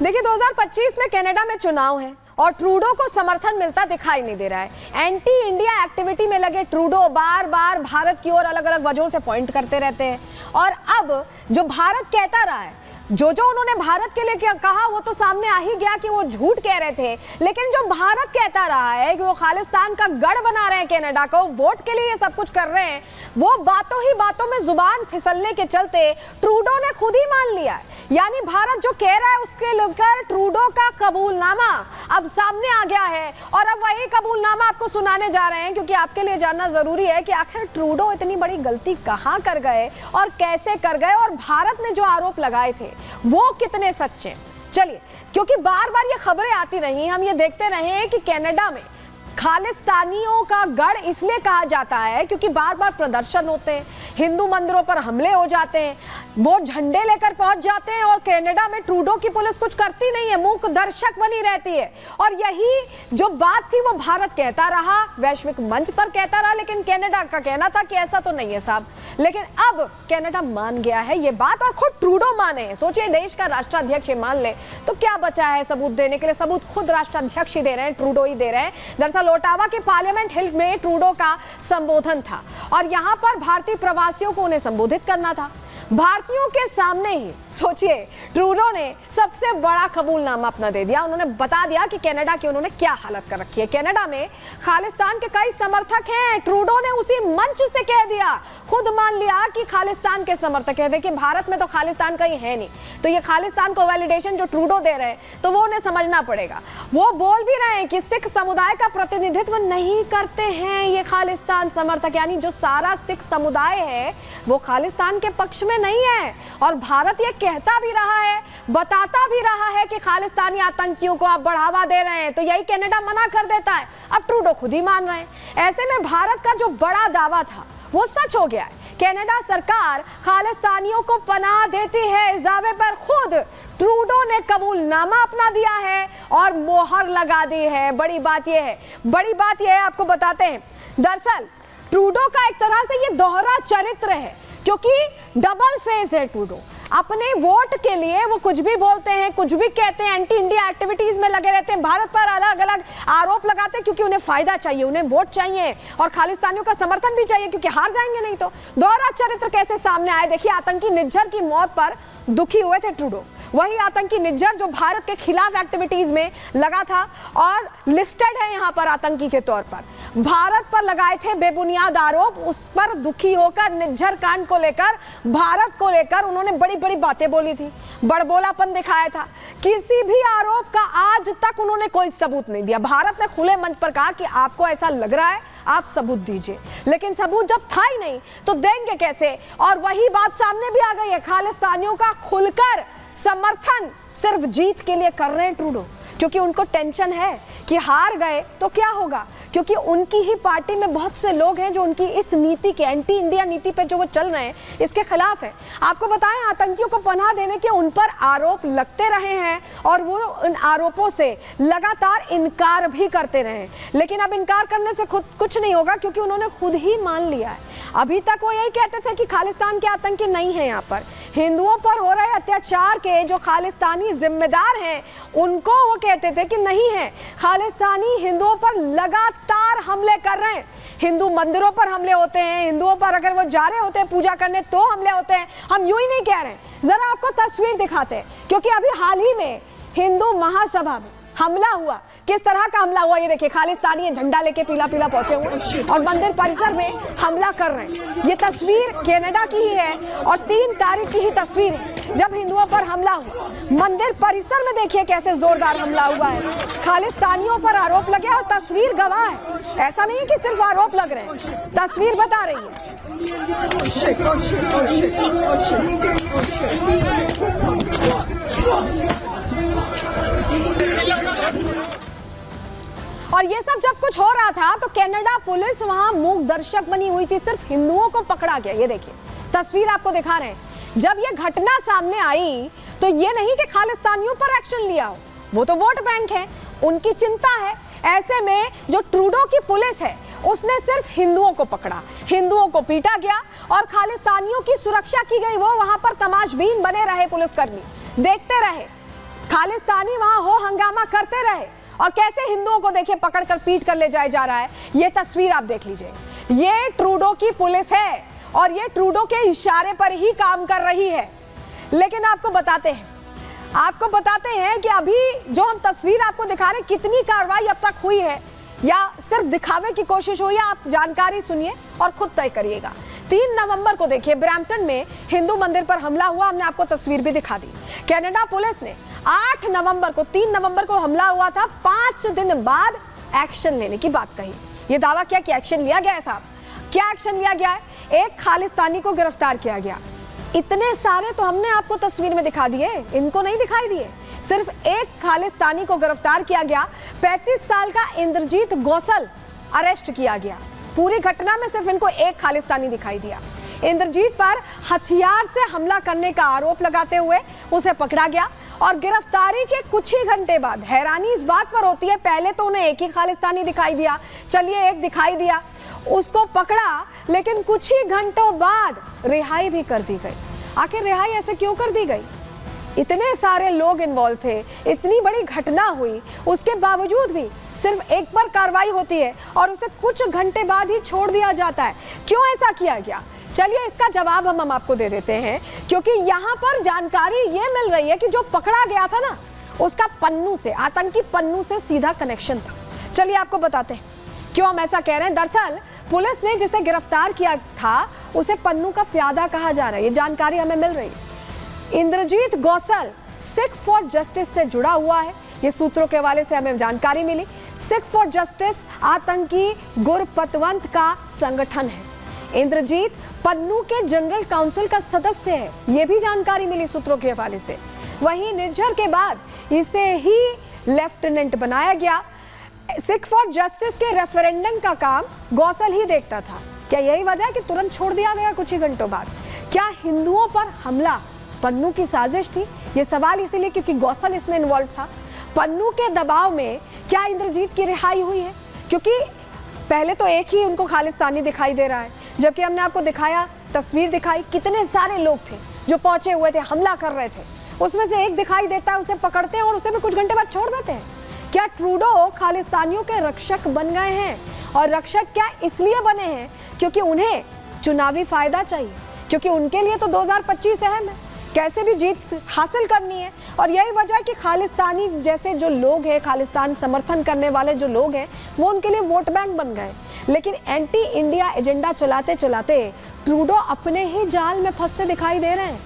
देखिए 2025 में कनाडा में चुनाव है और ट्रूडो को समर्थन मिलता दिखाई नहीं दे रहा है। एंटी इंडिया एक्टिविटी में लगे ट्रूडो बार बार भारत की ओर अलग अलग वजहों से पॉइंट करते रहते हैं और अब जो भारत कहता रहा है, जो उन्होंने भारत के लिए कहा वो तो सामने आ ही गया कि वो झूठ कह रहे थे, लेकिन जो भारत कहता रहा है कि वो खालिस्तान का गढ़ बना रहे हैं कनाडा को, वोट के लिए ये सब कुछ कर रहे हैं, वो बातों ही बातों में जुबान फिसलने के चलते ट्रूडो ने खुद ही मान लिया है। यानी भारत जो कह रहा है उसके लेकर ट्रूडो का कबूलनामा अब सामने आ गया है और अब वही कबूलनामा आपको सुनाने जा रहे हैं, क्योंकि आपके लिए जानना जरूरी है कि आखिर ट्रूडो इतनी बड़ी गलती कहां कर गए और कैसे कर गए और भारत ने जो आरोप लगाए थे वो कितने सच्चे। चलिए, क्योंकि बार बार ये खबरें आती रही, हम ये देखते रहे हैं कि कनाडा में खालिस्तानियों का गढ़ इसलिए कहा जाता है क्योंकि बार बार प्रदर्शन होते हैं, हिंदू मंदिरों पर हमले हो जाते हैं, वो झंडे लेकर पहुंच जाते हैं और कनाडा में ट्रूडो की पुलिस कुछ करती नहीं है, मूक दर्शक बनी रहती है। और यही जो बात थी वो भारत कहता रहा, वैश्विक मंच पर कहता रहा, लेकिन कनाडा का कहना था कि ऐसा तो नहीं है साहब। लेकिन अब कनाडा मान गया है ये बात और खुद ट्रूडो माने हैं। सोचिए, देश का राष्ट्राध्यक्ष मान ले तो क्या बचा है सबूत देने के लिए? सबूत खुद राष्ट्राध्यक्ष ही दे रहे हैं, ट्रूडो ही दे रहे हैं। दरअसल ओटावा के पार्लियामेंट हिल में ट्रूडो का संबोधन था और यहां पर भारतीय प्रवासियों को उन्हें संबोधित करना था। भारतीयों के सामने ही सोचिए ट्रूडो ने सबसे बड़ा कबूलनामा अपना दे दिया। उन्होंने बता दिया कि कनाडा की उन्होंने क्या हालत कर रखी है। कनाडा में खालिस्तान के कई समर्थक हैं, ट्रूडो ने उसी मंच से कह दिया, खुद मान लिया कि खालिस्तान के समर्थक है। देखिए, भारत में तो खालिस्तान कहीं है नहीं, तो ये खालिस्तान को वैलिडेशन जो ट्रूडो दे रहे हैं तो वो उन्हें समझना पड़ेगा। वो बोल भी रहे हैं कि सिख समुदाय का प्रतिनिधित्व नहीं करते हैं ये खालिस्तान समर्थक, यानी जो सारा सिख समुदाय है वो खालिस्तान के पक्ष में नहीं है। और भारत ये कहता भी रहा है, बताता भी रहा है कि खालिस्तानी आतंकियों को आप बढ़ावा दे रहे हैं, तो यही कनाडा मना कर देता है। अब ट्रूडो खुद ही मान रहे हैं। ऐसे में भारत का जो बड़ा दावा था वो सच हो गया है। कनाडा सरकार खालिस्तानियों को पनाह देती है, इस दावे पर खुद ट्रूडो ने कबूलनामा अपना दिया है और मोहर लगा दी है। बड़ी बात यह है, आपको बताते हैं। दरअसल ट्रूडो का एक तरह से ये दोहरा चरित्र है, क्योंकि डबल फेस है ट्रूडो। अपने वोट के लिए वो कुछ भी बोलते हैं, कुछ भी कहते हैं, एंटी इंडिया एक्टिविटीज में लगे रहते हैं, भारत पर अलग अलग आरोप लगाते हैं क्योंकि उन्हें फायदा चाहिए, उन्हें वोट चाहिए और खालिस्तानियों का समर्थन भी चाहिए क्योंकि हार जाएंगे नहीं तो। दोहरा चरित्र कैसे सामने आए देखिए। आतंकी निज्जर की मौत पर दुखी हुए थे ट्रूडो, वही आतंकी निज्जर जो भारत के खिलाफ एक्टिविटीज में लगा था और लिस्टेड है यहाँ पर आतंकी के तौर पर। भारत पर लगाए थे बेबुनियाद आरोप, उस पर दुखी होकर निज्जर कांड को लेकर, भारत को लेकर उन्होंने बड़ी बड़ी बातें बोली थी, बड़बोलापन दिखाया था। किसी भी आरोप का आज तक उन्होंने कोई सबूत नहीं दिया। भारत ने खुले मंच पर कहा कि आपको ऐसा लग रहा है आप सबूत दीजिए, लेकिन सबूत जब था ही नहीं तो देंगे कैसे? और वही बात सामने भी आ गई है। खालिस्तानियों का खुलकर समर्थन सिर्फ जीत के लिए कर रहे हैं ट्रूडो, क्योंकि उनको टेंशन है कि हार गए तो क्या होगा, क्योंकि उनकी ही पार्टी में बहुत से लोग हैं जो उनकी इस नीति के, एंटी इंडिया नीति पे जो वो चल रहे हैं, इसके खिलाफ है। आपको बताएं, आतंकियों को पनाह देने के उन पर आरोप लगते रहे हैं और वो उन आरोपों से लगातार इनकार भी करते रहे, लेकिन अब इनकार करने से खुद कुछ नहीं होगा क्योंकि उन्होंने खुद ही मान लिया है। अभी तक वो यही कहते थे कि खालिस्तान के आतंकी नहीं है, यहाँ पर हिंदुओं पर हो रहे अत्याचार के जो खालिस्तानी जिम्मेदार हैं उनको वो कहते थे कि नहीं है, खालिस्तानी हिंदुओं पर लगातार हमले कर रहे हैं। हिंदू मंदिरों पर हमले होते हैं, हिंदुओं पर अगर वो जा रहे होते हैं पूजा करने तो हमले होते हैं। हम यूं ही नहीं कह रहे हैं, जरा आपको तस्वीर दिखाते हैं, क्योंकि अभी हाल ही में हिंदू महासभा में हमला हुआ। किस तरह का हमला हुआ ये देखिए, खालिस्तानी झंडा लेके पीला पीला पहुंचे हुए और मंदिर परिसर में हमला कर रहे हैं। ये तस्वीर कनाडा की ही है और 3 तारीख की ही तस्वीर है जब हिंदुओं पर हमला हुआ। मंदिर परिसर में देखिए कैसे जोरदार हमला हुआ है, खालिस्तानियों पर आरोप लगे और तस्वीर गवाह है। ऐसा नहीं कि सिर्फ आरोप लग रहे हैं, तस्वीर बता रही है। और ये सब जब कुछ हो रहा था तो कनाडा पुलिस वहां मूक दर्शक बनी हुई थी, सिर्फ हिंदुओं को पकड़ा गया। ये देखिए तस्वीर आपको दिखा रहे हैं। जब ये घटना सामने आई तो ये नहीं कि खालिस्तानियों पर एक्शन लिया हो, वो तो वोट बैंक है, उनकी चिंता है। ऐसे में जो ट्रूडो की पुलिस है उसने सिर्फ हिंदुओं को पकड़ा, हिंदुओं को पीटा गया और खालिस्तानियों की सुरक्षा की गई। वो वहां पर तमाशबीन बने रहे, पुलिसकर्मी देखते रहे। खालिस्तानी वहां हो हंगामा करते रहे और कैसे हिंदुओं को देखिए पकड़कर पीट कर ले जाया जा रहा है। ये तस्वीर आप देख लीजिए, ये ट्रूडो की पुलिस है और ये ट्रूडो के इशारे पर ही काम कर रही है। लेकिन आपको बताते हैं कि अभी जो हम तस्वीर आपको दिखा रहे हैं, कितनी कार्रवाई अब तक हुई है या सिर्फ दिखावे की कोशिश हुई है, आप जानकारी सुनिए और खुद तय करिएगा। 3 नवंबर को देखिए ब्रैम्पटन में हिंदू मंदिर पर हमला हुआ, हमने आपको तस्वीर भी दिखा दी। कनाडा पुलिस ने 8 नवंबर को, 3 नवंबर को हमला हुआ था, 5 दिन बाद एक्शन लेने की बात कही। ये दावा किया कि एक्शन लिया गया है साहब। क्या एक्शन लिया गया है? एक खालिस्तानी को गिरफ्तार किया गया। इतने सारे तो हमने आपको तस्वीर में दिखा दिए, इनको नहीं दिखाई दिए। सिर्फ एक खालिस्तानी को गिरफ्तार किया गया, 35 साल का इंद्रजीत गौसल अरेस्ट किया गया। पूरी घटना में सिर्फ इनको एक खालिस्तानी दिखाई दिया। इंद्रजीत पर हथियार से हमला करने का आरोप लगाते हुए उसे पकड़ा गया और गिरफ्तारी के कुछ ही घंटे बाद, हैरानी इस बात पर होती है, पहले तो उन्हें एक ही खालिस्तानी दिखाई दिया, चलिए एक दिखाई दिया, उसको पकड़ा, लेकिन कुछ ही घंटों बाद रिहाई भी कर दी गई। आखिर रिहाई ऐसे क्यों कर दी गई? इतने सारे लोग इन्वॉल्व थे, इतनी बड़ी घटना हुई, उसके बावजूद भी सिर्फ एक पर कार्रवाई होती है और उसे कुछ घंटे बाद ही छोड़ दिया जाता है। क्यों ऐसा किया गया? चलिए इसका जवाब हम आपको दे देते हैं, क्योंकि यहाँ पर जानकारी ये मिल रही है कि जो पकड़ा गया था ना, उसका पन्नू से, आतंकी पन्नू से सीधा कनेक्शन था। चलिए आपको बताते हैं क्यों हम ऐसा कह रहे हैं। दरअसल पुलिस ने जिसे गिरफ्तार किया था उसे पन्नू का प्यादा कहा जा रहा है, ये जानकारी हमें मिल रही है। इंद्रजीत गौसल सिख फॉर जस्टिस से जुड़ा हुआ है, ये सूत्रों के हवाले से हमें जानकारी मिली। सिख फॉर जस्टिस आतंकी गुरपतवंत का संगठन है। इंद्रजीत पन्नू के जनरल काउंसिल का सदस्य है, ये भी जानकारी मिली सूत्रों के हवाले से। वहीं निर्झर के बाद इसे ही लेफ्टिनेंट बनाया गया। सिख फॉर जस्टिस के रेफरेंडम का काम गौसल ही देखता था। क्या यही वजह है कि तुरंत छोड़ दिया गया कुछ ही घंटों बाद? क्या हिंदुओं पर हमला पन्नू की साजिश थी? ये सवाल इसीलिए क्योंकि गौसल इसमें इन्वॉल्व था। पन्नू के दबाव में क्या इंद्रजीत की रिहाई हुई है? क्योंकि पहले तो एक ही उनको खालिस्तानी दिखाई दे रहा है, जबकि हमने आपको दिखाया, तस्वीर दिखाई, कितने सारे लोग थे जो पहुंचे हुए थे, हमला कर रहे थे। उसमें से एक दिखाई देता है, उसे पकड़ते हैं और उसे भी कुछ घंटे बाद छोड़ देते हैं। क्या ट्रूडो खालिस्तानियों के रक्षक बन गए हैं? और रक्षक क्या इसलिए बने हैं क्योंकि उन्हें चुनावी फायदा चाहिए, क्योंकि उनके लिए तो 2025 अहम है, कैसे भी जीत हासिल करनी है। और यही वजह है कि खालिस्तानी जैसे जो लोग हैं, खालिस्तान समर्थन करने वाले जो लोग हैं, वो उनके लिए वोट बैंक बन गए। लेकिन एंटी इंडिया एजेंडा चलाते चलाते ट्रूडो अपने ही जाल में फंसते दिखाई दे रहे हैं।